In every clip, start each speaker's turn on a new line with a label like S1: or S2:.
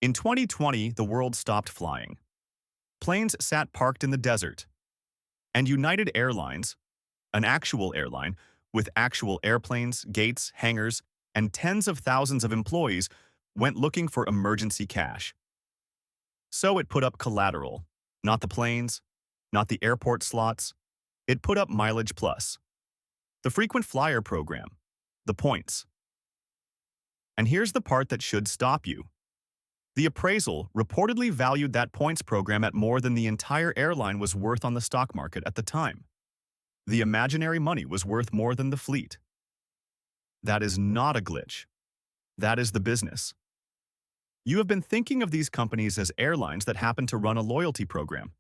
S1: In 2020, the world stopped flying. Planes sat parked in the desert. And United Airlines, an actual airline with actual airplanes, gates, hangars, and tens of thousands of employees, went looking for emergency cash. So it put up collateral, not the planes, not the airport slots. It put up Mileage Plus, the frequent flyer program, the points. And here's the part that should stop you. The appraisal reportedly valued that points program at more than the entire airline was worth on the stock market at the time. The imaginary money was worth more than the fleet. That is not a glitch. That is the business. You have been thinking of these companies as airlines that happen to run a loyalty program.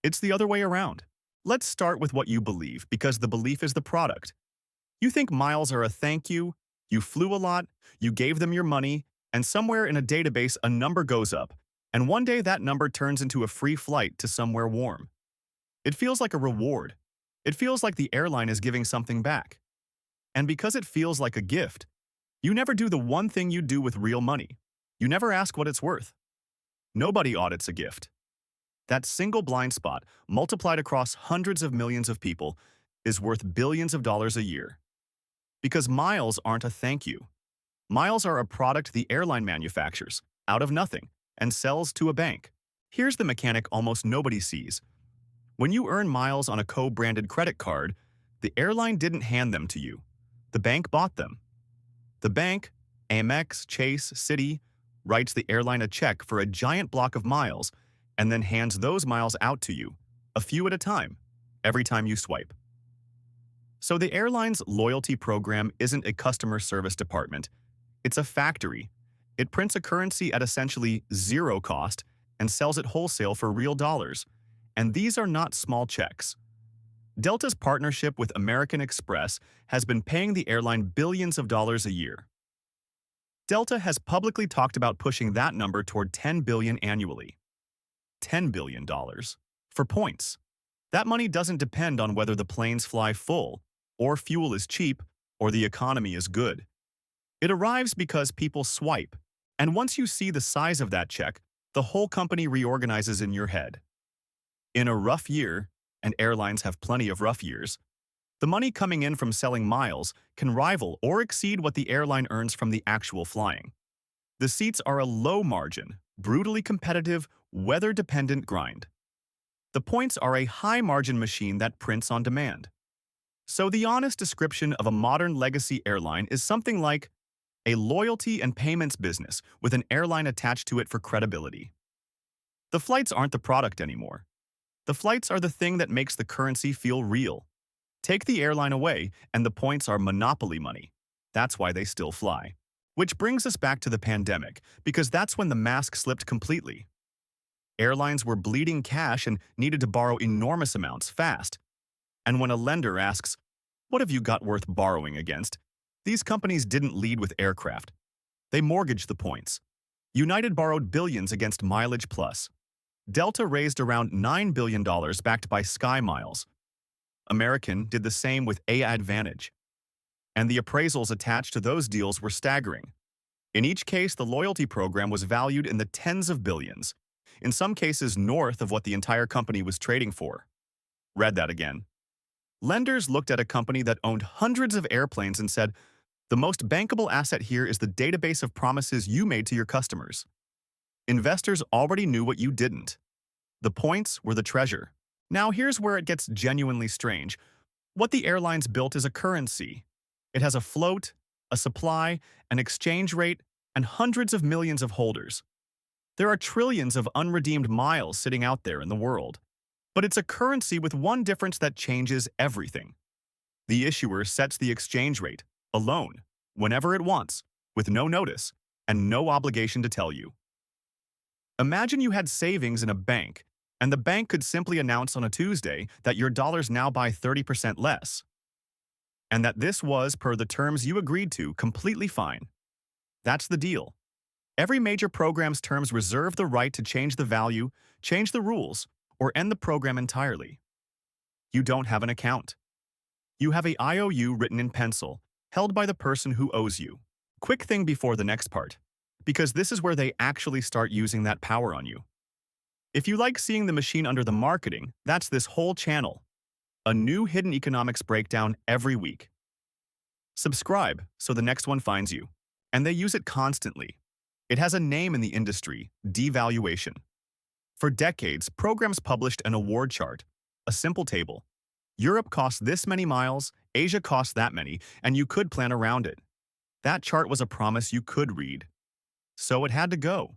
S1: It's the other way around. Let's start with what you believe, because the belief is the product. You think miles are a thank you, you flew a lot, you gave them your money, and somewhere in a database a number goes up, and one day that number turns into a free flight to somewhere warm. It feels like a reward. It feels like the airline is giving something back. And because it feels like a gift, you never do the one thing you do with real money. You never ask what it's worth. Nobody audits a gift. That single blind spot, multiplied across hundreds of millions of people, is worth billions of dollars a year. Because miles aren't a thank you. Miles are a product the airline manufactures, out of nothing, and sells to a bank. Here's the mechanic almost nobody sees. When you earn miles on a co-branded credit card, the airline didn't hand them to you. The bank bought them. The bank, Amex, Chase, Citi, writes the airline a check for a giant block of miles and then hands those miles out to you, a few at a time, every time you swipe. So the airline's loyalty program isn't a customer service department. It's a factory. It prints a currency at essentially zero cost and sells it wholesale for real dollars. And these are not small checks. Delta's partnership with American Express has been paying the airline billions of dollars a year. Delta has publicly talked about pushing that number toward $10 billion annually. $10 billion for points. That money doesn't depend on whether the planes fly full, or fuel is cheap, or the economy is good. It arrives because people swipe, and once you see the size of that check, the whole company reorganizes in your head. In a rough year, and airlines have plenty of rough years, the money coming in from selling miles can rival or exceed what the airline earns from the actual flying. The seats are a low-margin, brutally competitive, weather-dependent grind. The points are a high-margin machine that prints on demand. So the honest description of a modern legacy airline is something like a loyalty and payments business with an airline attached to it for credibility. The flights aren't the product anymore. The flights are the thing that makes the currency feel real. Take the airline away, and the points are monopoly money. That's why they still fly. Which brings us back to the pandemic, because that's when the mask slipped completely. Airlines were bleeding cash and needed to borrow enormous amounts fast. And when a lender asks, "What have you got worth borrowing against?" these companies didn't lead with aircraft. They mortgaged the points. United borrowed billions against Mileage Plus. Delta raised around $9 billion backed by Sky Miles. American did the same with AAdvantage. And the appraisals attached to those deals were staggering. In each case, the loyalty program was valued in the tens of billions, in some cases north of what the entire company was trading for. Read that again. Lenders looked at a company that owned hundreds of airplanes and said, "The most bankable asset here is the database of promises you made to your customers." Investors already knew what you didn't. The points were the treasure. Now here's where it gets genuinely strange. What the airlines built is a currency. It has a float, a supply, an exchange rate, and hundreds of millions of holders. There are trillions of unredeemed miles sitting out there in the world. But it's a currency with one difference that changes everything. The issuer sets the exchange rate, alone, whenever it wants, with no notice, and no obligation to tell you. Imagine you had savings in a bank, and the bank could simply announce on a Tuesday that your dollars now buy 30% less. And that this was, per the terms you agreed to, completely fine. That's the deal. Every major program's terms reserve the right to change the value, change the rules, or end the program entirely. You don't have an account. You have a IOU written in pencil, held by the person who owes you. Quick thing before the next part. because this is where they actually start using that power on you. If you like seeing the machine under the marketing, that's this whole channel. A new hidden economics breakdown every week. Subscribe so the next one finds you. And they use it constantly. It has a name in the industry, devaluation. For decades, programs published an award chart, a simple table. Europe costs this many miles, Asia costs that many, and you could plan around it. That chart was a promise you could read. So it had to go.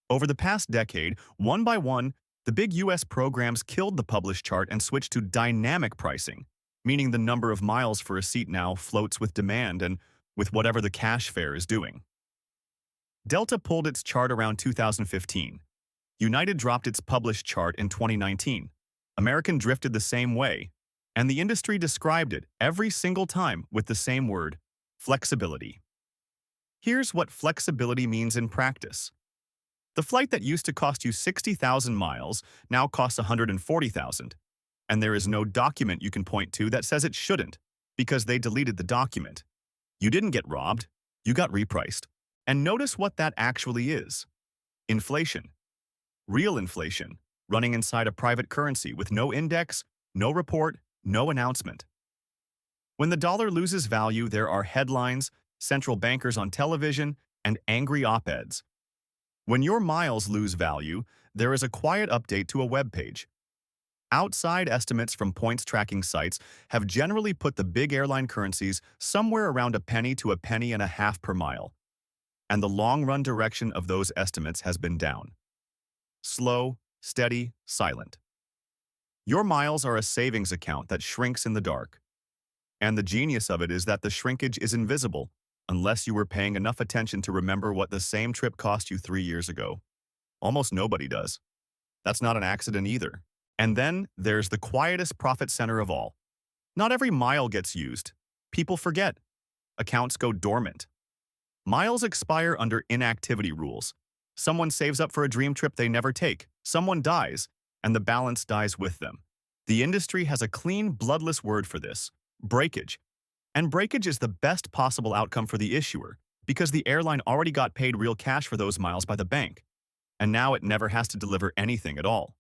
S1: Over the past decade, one by one, the big US programs killed the published chart and switched to dynamic pricing, meaning the number of miles for a seat now floats with demand and with whatever the cash fare is doing. Delta pulled its chart around 2015. United dropped its published chart in 2019. American drifted the same way, and the industry described it every single time with the same word, flexibility. Here's what flexibility means in practice. The flight that used to cost you 60,000 miles now costs 140,000, and there is no document you can point to that says it shouldn't, because they deleted the document. You didn't get robbed, you got repriced. And notice what that actually is. Inflation. Real inflation, running inside a private currency with no index, no report, no announcement. When the dollar loses value, there are headlines, central bankers on television, and angry op-eds. When your miles lose value, there is a quiet update to a web page. Outside estimates from points tracking sites have generally put the big airline currencies somewhere around a penny to a penny and a half per mile. And the long-run direction of those estimates has been down. Slow, steady, silent. Your miles are a savings account that shrinks in the dark. And the genius of it is that the shrinkage is invisible, unless you were paying enough attention to remember what the same trip cost you 3 years ago. Almost nobody does. That's not an accident either. And then there's the quietest profit center of all. Not every mile gets used. People forget. Accounts go dormant. Miles expire under inactivity rules. Someone saves up for a dream trip they never take. Someone dies, and the balance dies with them. The industry has a clean, bloodless word for this, breakage. And breakage is the best possible outcome for the issuer, because the airline already got paid real cash for those miles by the bank, and now it never has to deliver anything at all.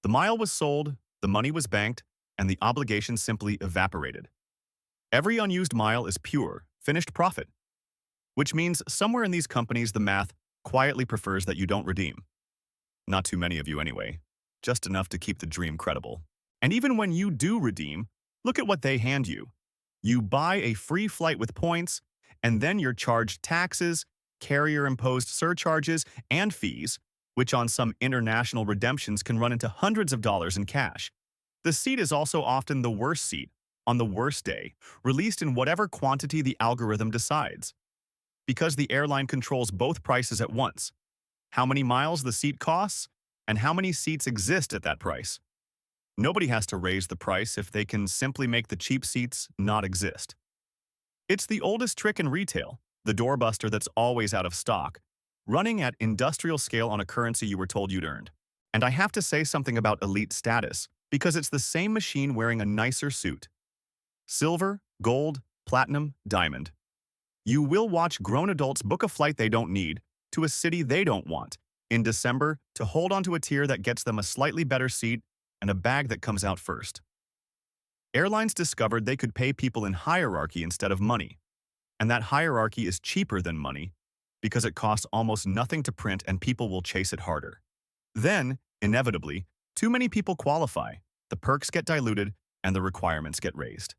S1: The mile was sold, the money was banked, and the obligation simply evaporated. Every unused mile is pure, finished profit. Which means somewhere in these companies the math quietly prefers that you don't redeem. Not too many of you anyway, just enough to keep the dream credible. And even when you do redeem, look at what they hand you. You buy a free flight with points, and then you're charged taxes, carrier-imposed surcharges, and fees, which on some international redemptions can run into hundreds of dollars in cash. The seat is also often the worst seat, on the worst day, released in whatever quantity the algorithm decides. Because the airline controls both prices at once, how many miles the seat costs, and how many seats exist at that price. Nobody has to raise the price if they can simply make the cheap seats not exist. It's the oldest trick in retail, the doorbuster that's always out of stock, running at industrial scale on a currency you were told you'd earned. And I have to say something about elite status, because it's the same machine wearing a nicer suit. Silver, gold, platinum, diamond. You will watch grown adults book a flight they don't need, to a city they don't want, in December to hold onto a tier that gets them a slightly better seat and a bag that comes out first. Airlines discovered they could pay people in hierarchy instead of money, and that hierarchy is cheaper than money because it costs almost nothing to print and people will chase it harder. Then, inevitably, too many people qualify, the perks get diluted, and the requirements get raised.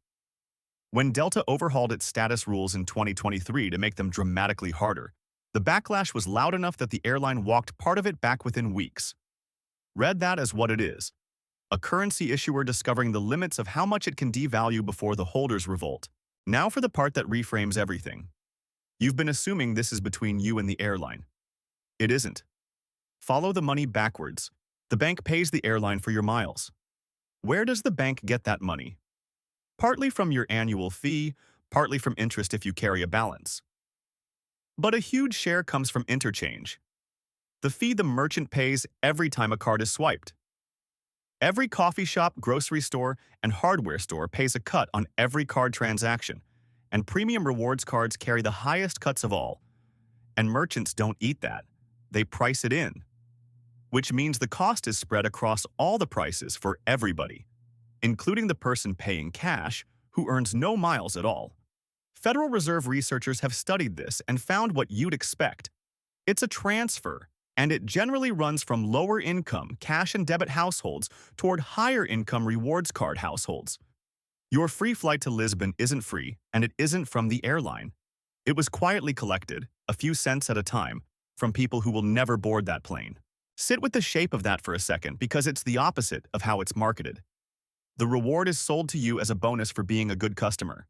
S1: When Delta overhauled its status rules in 2023 to make them dramatically harder, the backlash was loud enough that the airline walked part of it back within weeks. Read that as what it is, a currency issuer discovering the limits of how much it can devalue before the holders revolt. Now for the part that reframes everything. You've been assuming this is between you and the airline. It isn't. Follow the money backwards. The bank pays the airline for your miles. Where does the bank get that money? Partly from your annual fee, partly from interest if you carry a balance. But a huge share comes from interchange. The fee the merchant pays every time a card is swiped. Every coffee shop, grocery store, and hardware store pays a cut on every card transaction, and premium rewards cards carry the highest cuts of all. And merchants don't eat that. They price it in, which means the cost is spread across all the prices for everybody, including the person paying cash who earns no miles at all. Federal Reserve researchers have studied this and found what you'd expect. It's a transfer, and it generally runs from lower-income cash and debit households toward higher-income rewards card households. Your free flight to Lisbon isn't free, and it isn't from the airline. It was quietly collected, a few cents at a time, from people who will never board that plane. Sit with the shape of that for a second because it's the opposite of how it's marketed. The reward is sold to you as a bonus for being a good customer.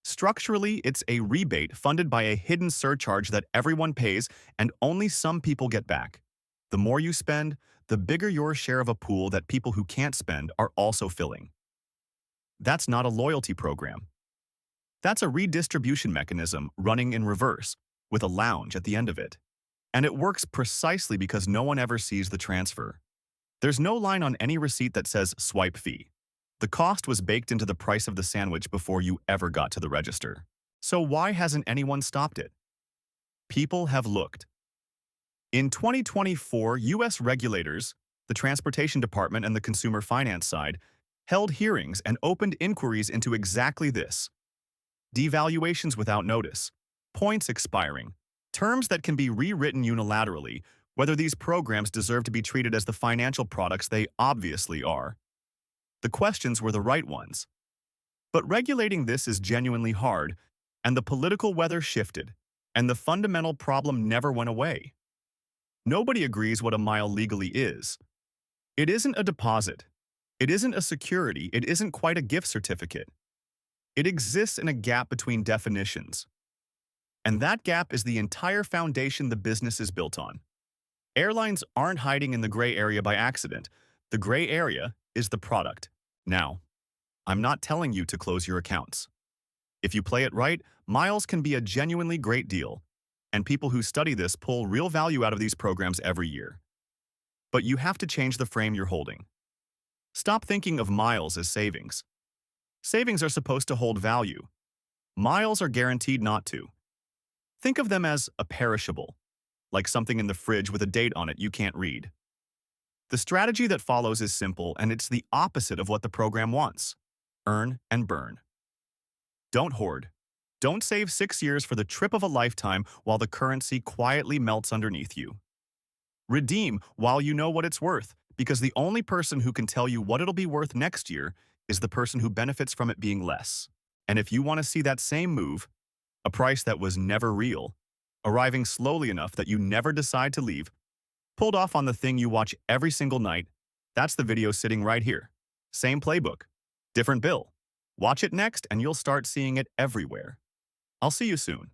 S1: Structurally, it's a rebate funded by a hidden surcharge that everyone pays and only some people get back. The more you spend, the bigger your share of a pool that people who can't spend are also filling. That's not a loyalty program. That's a redistribution mechanism running in reverse, with a lounge at the end of it. And it works precisely because no one ever sees the transfer. There's no line on any receipt that says swipe fee. The cost was baked into the price of the sandwich before you ever got to the register. So why hasn't anyone stopped it? People have looked. In 2024, U.S. regulators, the Transportation Department and the Consumer Finance side, held hearings and opened inquiries into exactly this. Devaluations without notice, points expiring, terms that can be rewritten unilaterally, whether these programs deserve to be treated as the financial products they obviously are. The questions were the right ones. But regulating this is genuinely hard, and the political weather shifted, and the fundamental problem never went away. Nobody agrees what a mile legally is. It isn't a deposit. It isn't a security. It isn't quite a gift certificate. It exists in a gap between definitions. And that gap is the entire foundation the business is built on. Airlines aren't hiding in the gray area by accident. The gray area is the product. Now, I'm not telling you to close your accounts. If you play it right, miles can be a genuinely great deal, and people who study this pull real value out of these programs every year. But you have to change the frame you're holding. Stop thinking of miles as savings. Savings are supposed to hold value. Miles are guaranteed not to. Think of them as a perishable, like something in the fridge with a date on it you can't read. The strategy that follows is simple, and it's the opposite of what the program wants. Earn and burn. Don't hoard. Don't save 6 years for the trip of a lifetime while the currency quietly melts underneath you. Redeem while you know what it's worth, because the only person who can tell you what it'll be worth next year is the person who benefits from it being less. And if you want to see that same move, a price that was never real, arriving slowly enough that you never decide to leave, pulled off on the thing you watch every single night, that's the video sitting right here. Same playbook, different bill. Watch it next and you'll start seeing it everywhere. I'll see you soon.